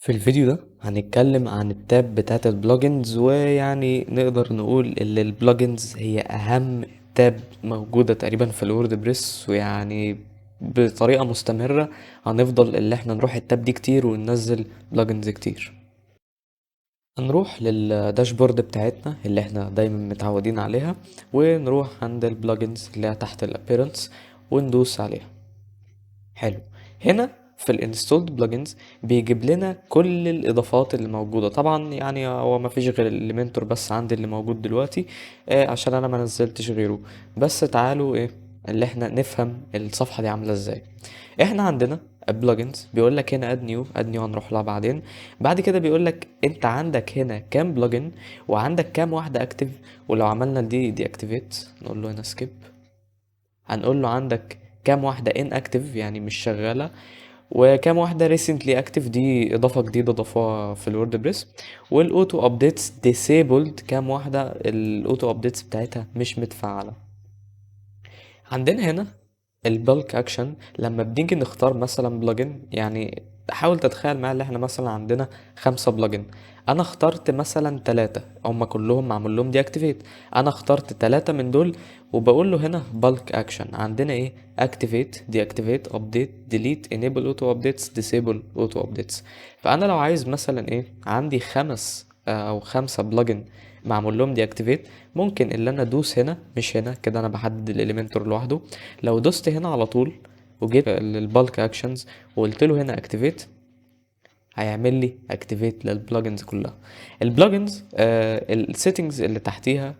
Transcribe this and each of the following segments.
في الفيديو ده هنتكلم عن التاب بتاعت البلوجنز، ويعني نقدر نقول ان البلوجنز هي اهم تاب موجودة تقريبا في الوورد بريس، ويعني بطريقة مستمرة هنفضل اللي احنا نروح التاب دي كتير وننزل بلوجنز كتير. هنروح للداشبورد بتاعتنا اللي احنا دايما متعودين عليها، ونروح عند البلوجنز اللي هي تحت الابيرنس وندوس عليها. حلو. هنا في الانستولد بلجنز بيجيب لنا كل الاضافات اللي موجوده. طبعا يعني هو ما فيش غير الاليمنتور بس عندي اللي موجود دلوقتي، عشان انا ما نزلتش غيره. بس تعالوا اللي احنا نفهم الصفحه دي عامله ازاي. احنا عندنا بلجنز بيقول لك هنا اد نيو هنروح لها بعدين. بعد كده بيقول لك انت عندك هنا كام بلجن وعندك كام واحده اكتف. ولو عملنا دي اكتيفيت نقول له هنا سكيب، هنقول له عندك كام واحدة inactive يعني مش شغالة، وكام واحدة recently active دي إضافة جديدة ضافوها في الوردبريس. والأوتو أبديتس disabled كام واحدة الأوتو أبديتس بتاعتها مش متفعلة. عندنا هنا البلك اكشن لما بنيجي نختار مثلا بلجن، يعني حاول تتخيل معايا اللي احنا مثلا عندنا 5 بلجن. انا اخترت مثلا 3 هما كلهم معمول لهم دي اكتيفيت. انا اخترت 3 من دول وبقول له هنا بلك اكشن عندنا اكتيفيت دي اكتيفيت ابديت ديليت انيبل اوتو ابديتس ديسيبل اوتو ابديتس. فانا لو عايز مثلا عندي 5 بلجن معمول لهم دي اكتيفيت، ممكن اللي انا ادوس هنا مش هنا كده انا بحدد الاليمنتور لوحده. لو دوست هنا على طول وجيت للبالك اكشنز وقلت له هنا اكتيفيت، هيعمل لي اكتيفيت للبلجنز كلها. البلجنز السيتنجز اللي تحتيها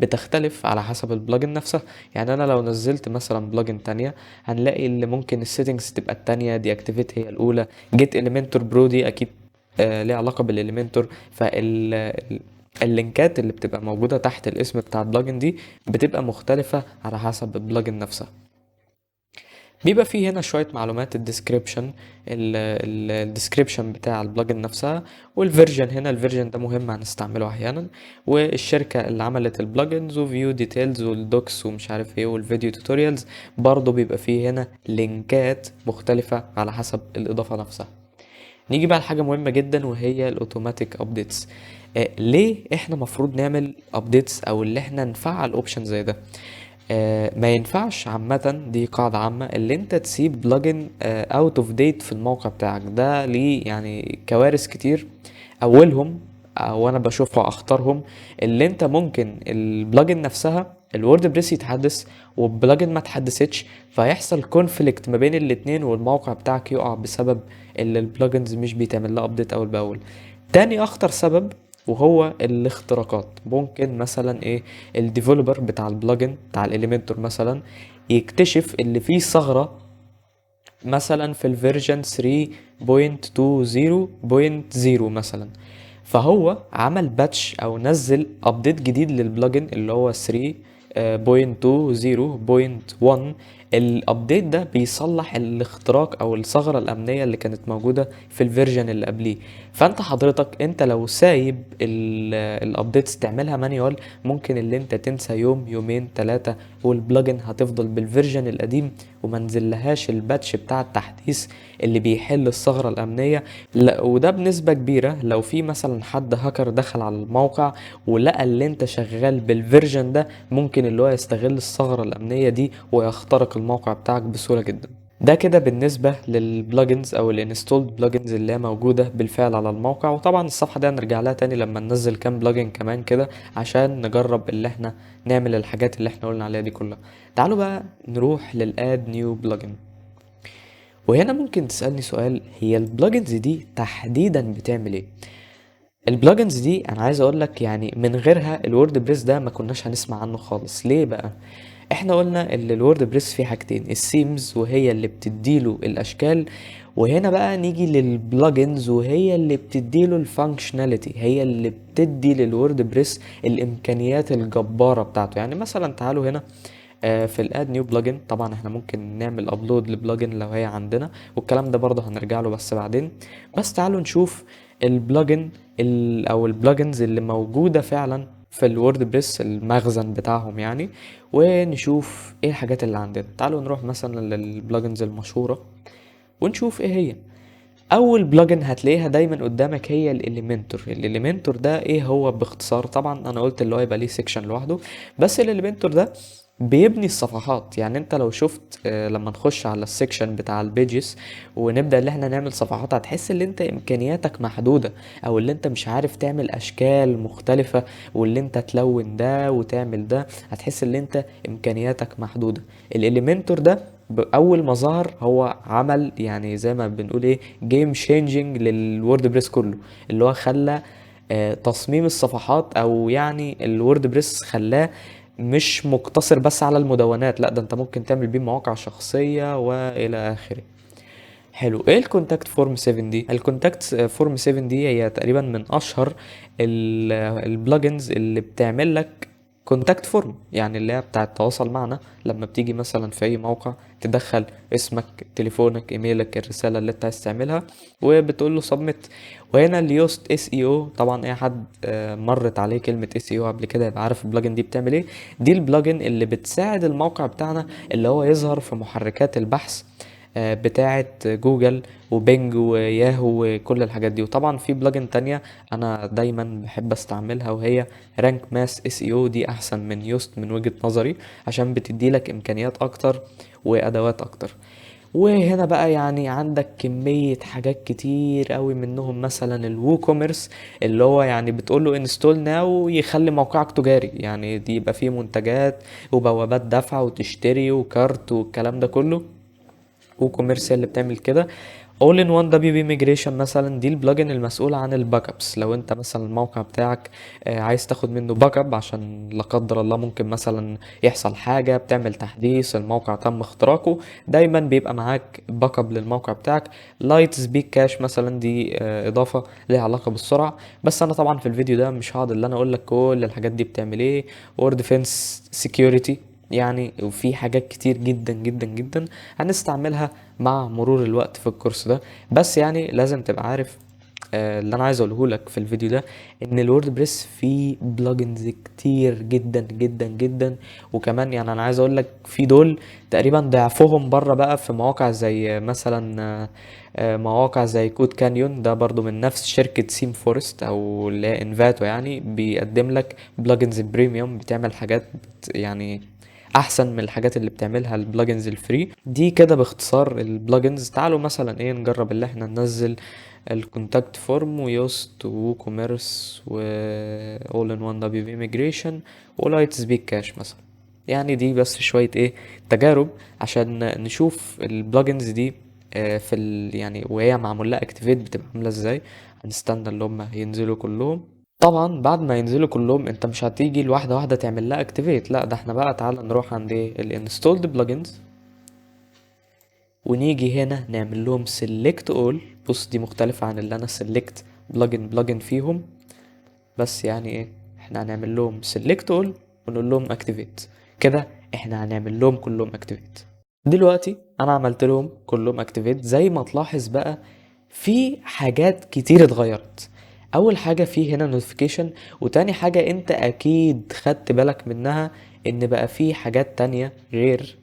بتختلف على حسب البلجن نفسها. يعني انا لو نزلت مثلا بلجن تانية هنلاقي اللي ممكن السيتنجز تبقى التانية دي اكتيفيت هي الاولى. جيت اليمنتور برو دي اكيد ليه علاقة بالاليمنتور. اللينكات اللي بتبقى موجودة تحت الاسم بتاع البلجن دي بتبقى مختلفة على حسب البلجن نفسها. بيبقى فيه هنا شوية معلومات الديسكريبشن، الديسكريبشن بتاع البلجن نفسها، والفيرجن. هنا الفيرجن ده مهم هنستعمله احيانا، والشركة اللي عملت البلجنز وفيو ديتيلز والدوكس ومش عارف ايه والفيديو توتوريالز. برضو بيبقى فيه هنا لينكات مختلفة على حسب الإضافة نفسها. نيجي بقى لحاجة مهمة جدا وهي الاوتوماتيك ابديتس. ليه احنا مفروض نعمل ابديتس او اللي احنا نفعل اوبشن زي ده؟ ما ينفعش عامة، دي قاعدة عامة، اللي انت تسيب بلجن اوت اوف ديت في الموقع بتاعك. ده ليه يعني كوارث كتير. اولهم وانا بشوفها اخطرهم اللي انت ممكن البلجن نفسها الورد بريس يتحدث والبلجن ما تحدثتش، فيحصل كونفليكت ما بين الاتنين والموقع بتاعك يقع بسبب اللي البلجنز مش بيتعمل لها ابديت اول باول. تاني اخطر سبب وهو الاختراقات. ممكن مثلا الديفلوبر بتاع البلجن بتاع الاليمنتور مثلا يكتشف اللي فيه ثغرة مثلا في الفيرجن 3.20.0 مثلا، فهو عمل باتش او نزل ابديت جديد للبلجن اللي هو 3.20.1. الابديت ده بيصلح الاختراق او الثغرة الامنية اللي كانت موجودة في الفيرجن اللي قبليه. فانت حضرتك انت لو سايب الابديتس تعملها مانيوال، ممكن اللي انت تنسى يوم يومين 3 والبلجن هتفضل بالفيرجن القديم ومنزلهاش الباتش بتاع التحديث اللي بيحل الثغرة الامنية. لا، وده بنسبة كبيرة لو في مثلا حد هاكر دخل على الموقع ولقى اللي انت شغال بالفيرجن ده، ممكن اللي هو يستغل الثغرة الأمنية دي ويخترق الموقع بتاعك بسهولة جدا. ده كده بالنسبة للبلجنز او الانستولد بلجنز اللي هي موجودة بالفعل على الموقع. وطبعا الصفحة دي هنرجع لها تاني لما ننزل كام بلجن كمان كده عشان نجرب اللي احنا نعمل الحاجات اللي احنا قلنا عليها دي كلها. تعالوا بقى نروح للاد نيو بلجن. وهنا ممكن تسألني سؤال، هي البلجنز دي تحديدا بتعمل ايه؟ البلجنز دي انا عايز اقول لك يعني من غيرها الورد بريس ده ما كناش هنسمع عنه خالص. ليه بقى؟ احنا قلنا ان الورد بريس فيه حاجتين، السيمز وهي اللي بتديله الاشكال، وهنا بقى نيجي للبلجنز وهي اللي بتديله الفانكشناليتي، هي اللي بتدي للورد بريس الامكانيات الجبارة بتاعته. يعني مثلا تعالوا هنا في الاد نيو بلجن. طبعا احنا ممكن نعمل ابلود لبلجن لو هي عندنا، والكلام ده برضه هنرجع له بس بعدين. بس تعالوا نشوف البلجن او البلجنز اللي موجودة فعلا في الورد بريس المخزن بتاعهم يعني، ونشوف ايه الحاجات اللي عندنا. تعالوا نروح مثلا للبلجنز المشهورة ونشوف ايه هي. اول بلجن هتلاقيها دايما قدامك هي الاليمنتور. الاليمنتور ده ايه هو باختصار؟ طبعا انا قلت اللي هو يبقى ليه سيكشن لوحده، بس الاليمنتور ده بيبني الصفحات. يعني انت لو شفت لما نخش على السيكشن بتاع البيجز ونبدأ اللي احنا نعمل صفحات، هتحس ان انت امكانياتك محدودة، او اللي انت مش عارف تعمل اشكال مختلفة، واللي انت تلون ده وتعمل ده، هتحس ان انت امكانياتك محدودة. الاليمنتور ده اول ما ظهر هو عمل يعني زي ما بنقول ايه جيم شينجينج للووردبريس كله، اللي هو خلى تصميم الصفحات، او يعني الووردبريس خلاه مش مقتصر بس على المدونات، لا ده انت ممكن تعمل بيه مواقع شخصية والى اخره. حلو. ايه الكونتاكت فورم 7 دي؟ الكونتاكت فورم 7 دي هي تقريبا من اشهر البلجنز اللي بتعمل لك كونتاكت فورم، يعني اللي هي بتاعه التواصل معنا. لما بتيجي مثلا في اي موقع تدخل اسمك، تليفونك، ايميلك، الرساله اللي انت عايز تعملها، وبتقول له سبميت. وهنا اليوست اس اي او، طبعا اي حد مرت عليه كلمه اس اي او قبل كده يبقى عارف البلجن دي بتعمل ايه. دي البلجن اللي بتساعد الموقع بتاعنا اللي هو يظهر في محركات البحث بتاعة جوجل وبينج وياهو وكل الحاجات دي. وطبعا في بلجن تانية انا دايما بحب استعملها، وهي رانك ماس اس اي او. دي احسن من يوست من وجهة نظري، عشان بتدي لك امكانيات اكتر وادوات اكتر. وهنا بقى يعني عندك كمية حاجات كتير قوي، منهم مثلا الوو كوميرس، اللي هو يعني بتقول له انستول ناو يخلي موقعك تجاري، يعني دي يبقى فيه منتجات وبوابات دفع وتشتري وكارت والكلام ده كله. وكوميرسيال اللي بتعمل كده. اول ان وان دبليو بي ميجريشن مثلا، دي البلجن المسؤول عن الباك ابس. لو انت مثلا الموقع بتاعك عايز تاخد منه باك اب، عشان لا قدر الله ممكن مثلا يحصل حاجه، بتعمل تحديث، الموقع تم اختراقه، دايما بيبقى معاك باك اب للموقع بتاعك. لايت سبيك كاش مثلا، دي اضافه ليها علاقه بالسرعه. بس انا طبعا في الفيديو ده مش هقعد اللي انا اقول لك كل الحاجات دي بتعمل ايه. وورد ديفense سكيورتي، يعني وفي حاجات كتير جدا جدا جدا هنستعملها مع مرور الوقت في الكورس ده. بس يعني لازم تبقى عارف اللي انا عايز اقوله لك في الفيديو ده، ان الووردبريس فيه بلجنز كتير جدا جدا جدا. وكمان يعني انا عايز اقول لك في دول تقريبا ضعفهم بره بقى، في مواقع زي مثلا مواقع زي كود كانيون، ده برضو من نفس شركة سيم فورست او اللي هي انفاتو، يعني بيقدم لك بلجنز بريميوم بتعمل حاجات يعني احسن من الحاجات اللي بتعملها البلجنز الفري دي. كده باختصار البلجنز. تعالوا مثلا ايه نجرب اللي احنا ننزل الكونتاكت فورم ويوست وكوميرس و all in one WP migration ولايت سبيك كاش مثلا. يعني دي بس شوية ايه تجارب عشان نشوف البلجنز دي في يعني وهي معمول لها اكتيفيت بتبقى عاملة ازاي. هنستنى اللي هم ينزلوا كلهم. طبعا بعد ما ينزلوا كلهم انت مش هتيجي الواحدة واحدة تعمل لها اكتيفيت، لا ده احنا بقى تعالى نروح عند ايه الانستولد بلجنز، ونيجي هنا نعمل لهم select all. بص دي مختلفة عن اللي انا select بلجن فيهم. بس يعني ايه احنا هنعمل لهم select all ونقول لهم activate. كده احنا هنعمل لهم كلهم activate. دلوقتي انا عملت لهم كلهم activate. زي ما تلاحظ بقى في حاجات كتير اتغيرت. اول حاجة في هنا notification، وتاني حاجة انت اكيد خدت بالك منها ان بقى في حاجات تانية غير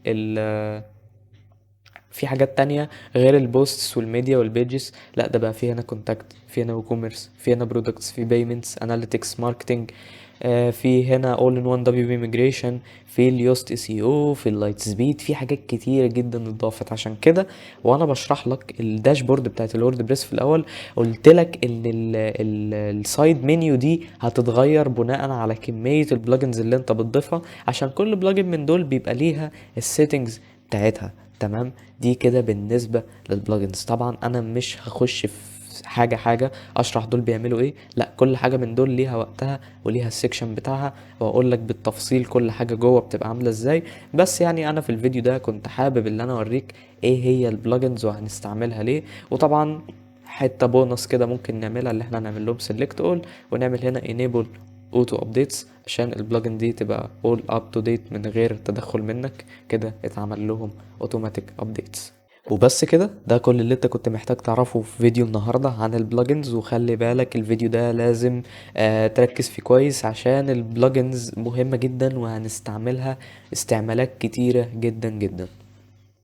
في حاجات تانية غير البوستس والميديا والبيجز. لا ده بقى في هنا كونتاكت، في هنا وكوميرس، في هنا برودكتس، في بيمنتس، اناليتكس، ماركتنج، في هنا اول ان وان دبليو بي ميجريشن، في اليوست سي او، في اللايت سبيد. في حاجات كتيره جدا اتضافت. عشان كده وانا بشرح لك الداشبورد بتاعت الورد بريس في الاول قلت لك ان السايد منيو دي هتتغير بناء على كميه البلجنز اللي انت بتضيفها، عشان كل بلجن من دول بيبقى ليها السيتنجز بتاعتها. تمام. دي كده بالنسبة للبلجنز. طبعا انا مش هخش في حاجة حاجة اشرح دول بيعملوا ايه، لا كل حاجة من دول ليها وقتها وليها السكشن بتاعها، واقول لك بالتفصيل كل حاجة جوه بتبقى عاملة ازاي. بس يعني انا في الفيديو ده كنت حابب ان انا اوريك ايه هي البلجنز وهنستعملها ليه. وطبعا حتة بونص كده ممكن نعملها، اللي احنا نعمل لهم select all ونعمل هنا enable auto updates، عشان البلجن دي تبقى all up to date من غير تدخل منك. كده اتعمل لهم automatic updates. وبس كده، ده كل اللي انت كنت محتاج تعرفه في فيديو النهاردة عن البلجنز. وخلي بالك الفيديو ده لازم تركز فيه كويس، عشان البلجنز مهمة جدا وهنستعملها استعمالات كتيرة جدا جدا.